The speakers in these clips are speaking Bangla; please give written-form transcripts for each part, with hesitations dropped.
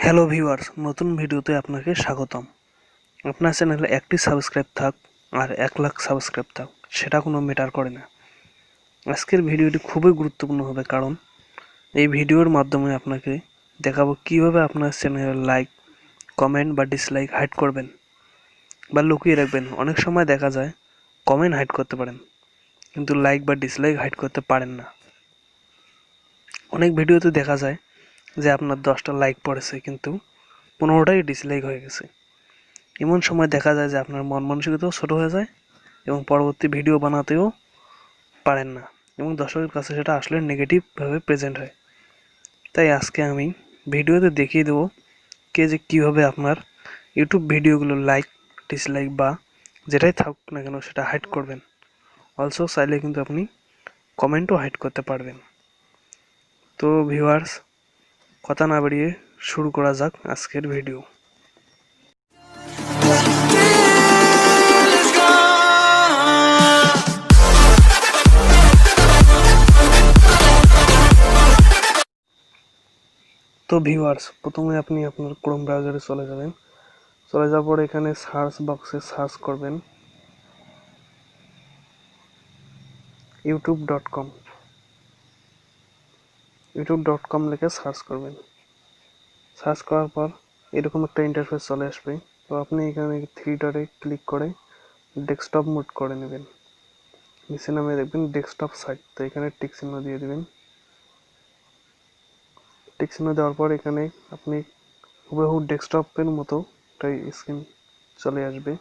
হ্যালো ভিউয়ার্স, নতুন ভিডিওতে আপনাকে স্বাগতম। আপনার চ্যানেলে একটি সাবস্ক্রাইব থাক আর 1 লাখ সাবস্ক্রাইব থাক, সেটা কোনো ম্যাটার করে না। আজকের ভিডিওটি খুবই গুরুত্বপূর্ণ হবে, কারণ এই ভিডিওর মাধ্যমে আপনাকে দেখাবো কিভাবে আপনার চ্যানেলের লাইক, কমেন্ট বা ডিসলাইক হাইড করবেন বা লুকিয়ে রাখবেন। অনেক সময় দেখা যায় কমেন্ট হাইড করতে পারেন, কিন্তু লাইক বা ডিসলাইক হাইড করতে পারেন না। অনেক ভিডিওতে দেখা যায় যে আপনার 10টা লাইক পড়েছে, কিন্তু 15টাই ডিসলাইক হয়ে গেছে। এমন সময় দেখা যায় যে আপনার মন মানসিকতাও ছোট হয়ে যায় এবং পরবর্তী ভিডিও বানাতেও পারেন না, এবং দর্শকের কাছে সেটা আসলে নেগেটিভভাবে প্রেজেন্ট হয়। তাই আজকে আমি ভিডিওতে দেখিয়ে দেবো কীভাবে আপনার ইউটিউব ভিডিওগুলো লাইক, ডিসলাইক বা যেটাই থাকুক না কেন সেটা হাইড করবেন। অলসো চাইলে কিন্তু আপনি কমেন্টও হাইড করতে পারবেন। তো ভিউয়ার্স, কথা না বাড়িয়ে শুরু করা যাক আজকের ভিডিও। তো ভিউয়ার্স, প্রথমে আপনি আপনার ক্রোম ব্রাউজারে চলে যাবেন। চলে যাওয়ার পর এখানে সার্চ বক্সে সার্চ করবেন youtube.com। youtube.com লিখে সার্চ করবেন। সার্চ করার পর এরকম একটা ইন্টারফেস চলে আসবে। তো আপনি এখানে 3 ডটে ক্লিক করে ডেস্কটপ মোড করে নেবেন। নিচে নামে দেখবেন ডেস্কটপ সাইট, তো এখানে টিক চিহ্ন দিয়ে দেবেন। টিক চিহ্ন দেওয়ার পর এখানে আপনি হুবহু ডেস্কটপের মতো একটা স্ক্রিন চলে আসবে।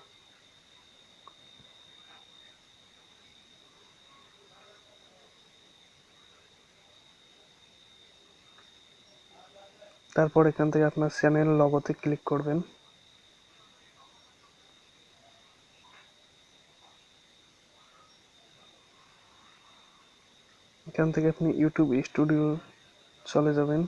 তারপর এখান থেকে আপনার চ্যানেল লগোতে ক্লিক করবেন। এখান থেকে আপনি ইউটিউব স্টুডিও চলে যাবেন।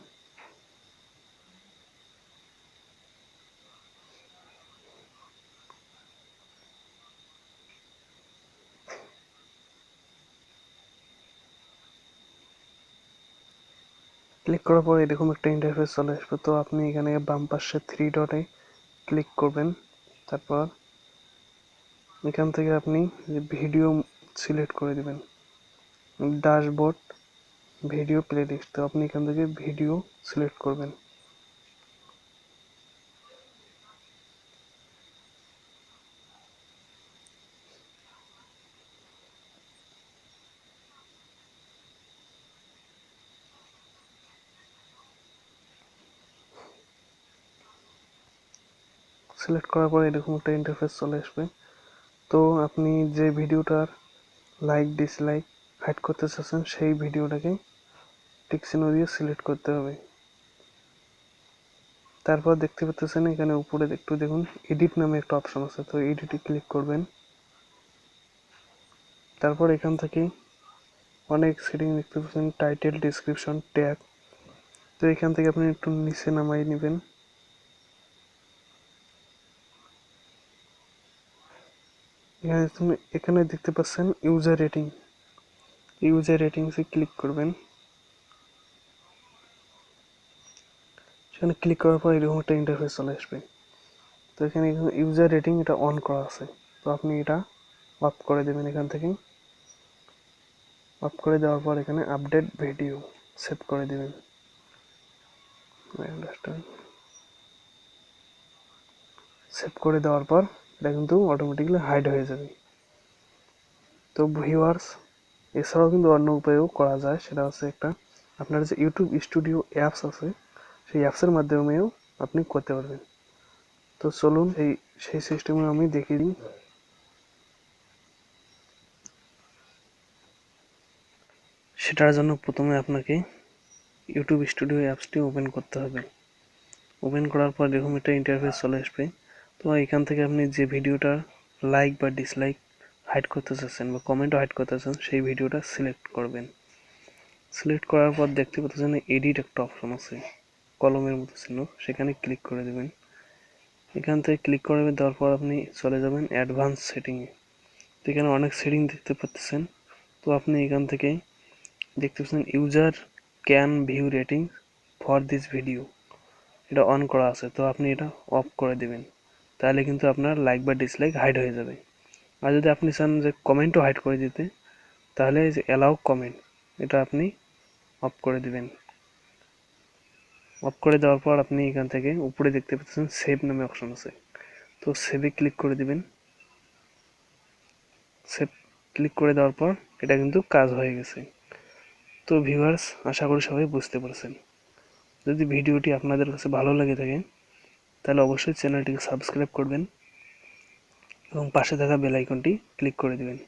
ক্লিক করার পর এরকম একটা ইন্টারফেস চলে আসবে। তো আপনি এখানে বাম পাশে 3 ডটে ক্লিক করবেন। তারপর এখান থেকে আপনি ভিডিও সিলেক্ট করে দিবেন, ড্যাশবোর্ড ভিডিও প্লেলিস্ট। তো আপনি এখান থেকে ভিডিও সিলেক্ট করবেন। সিলেক্ট করার পর এরকম একটা ইন্টারফেস চলে আসবে। তো আপনি যে ভিডিওটার লাইক, ডিসলাইক হাইড করতে চাচ্ছেন সেই ভিডিওটাকে টিক চিহ্ন দিয়ে সিলেক্ট করতে হবে। তারপর দেখতে পাচ্ছেন এখানে উপরে একটু দেখুন এডিট নামে একটা অপশন আছে, তো এডিটে ক্লিক করবেন। তারপর এখান থেকে অনেক সেটিং দেখতে পাচ্ছেন, টাইটেল, ডেসক্রিপশন, ট্যাগ। তো এখান থেকে আপনি একটু নিচে নামাই নেবেন। এখানে দেখতে পাচ্ছেন ইউজার রেটিং, ইউজার রেটিংসে ক্লিক করবেন। সেখানে ক্লিক করার পর এরকম একটা ইন্টারফেস চলে আসবে। তো এখানে ইউজার রেটিং এটা অন করা আছে, তো আপনি এটা অফ করে দেবেন। এখান থেকে অফ করে দেওয়ার পর এখানে আপডেট ভিডিও সেভ করে দেবেন। সেভ করে দেওয়ার পর এটা কিন্তু অটোমেটিক্যালি হাইড হয়ে যাবে। তো ভিউয়ার্স, এছাড়াও কিন্তু অন্য উপায়েও করা যায়, সেটা হচ্ছে একটা আপনার যে ইউটিউব স্টুডিও অ্যাপস আছে সেই অ্যাপসের মাধ্যমেও আপনি করতে পারবেন। তো চলুন সেই সিস্টেমে আমি দেখিয়ে দিই। সেটার জন্য প্রথমে আপনাকে ইউটিউব স্টুডিও অ্যাপসটি ওপেন করতে হবে। ওপেন করার পর এরকম একটা ইন্টারফেস চলে আসবে। তো এখান থেকে আপনি যে ভিডিওটা লাইক বা ডিসলাইক হাইড করতে চাচ্ছেন বা কমেন্টও হাইড করতে চাচ্ছেন সেই ভিডিওটা সিলেক্ট করবেন। সিলেক্ট করার পর দেখতে পাচ্ছেন এডিট একটা অপশন আছে কলমের মতো চিহ্ন, সেখানে ক্লিক করে দেবেন। এখান থেকে ক্লিক করে দেওয়ার পর আপনি চলে যাবেন অ্যাডভান্স সেটিংয়ে। তো এখানে অনেক সেটিং দেখতে পাচ্ছেন। তো আপনি এখান থেকে দেখতে পাচ্ছেন user can view rating for this video. এটা অন করা আছে, তো আপনি এটা অফ করে দিবেন। তাহলে কিন্তু আপনার লাইক বা ডিসলাইক হাইড হয়ে যাবে। আর যদি আপনি চান যে কমেন্টও হাইড করে দিতে, তাহলে এই যে অ্যালাউ কমেন্ট, এটা আপনি অফ করে দিবেন। অফ করে দেওয়ার পর আপনি এখান থেকে উপরে দেখতে পাচ্ছেন সেভ নামে অপশন আছে, তো সেভে ক্লিক করে দিবেন। সেভ ক্লিক করে দেওয়ার পর এটা কিন্তু কাজ হয়ে গেছে। তো ভিউয়ার্স, আশা করি সবাই বুঝতে পারছেন। যদি ভিডিওটি আপনাদের কাছে ভালো লেগে থাকে তাহলে অবশ্যই চ্যানেলটিকে সাবস্ক্রাইব করবেন এবং পাশে থাকা বেল আইকনটি ক্লিক করে দিবেন।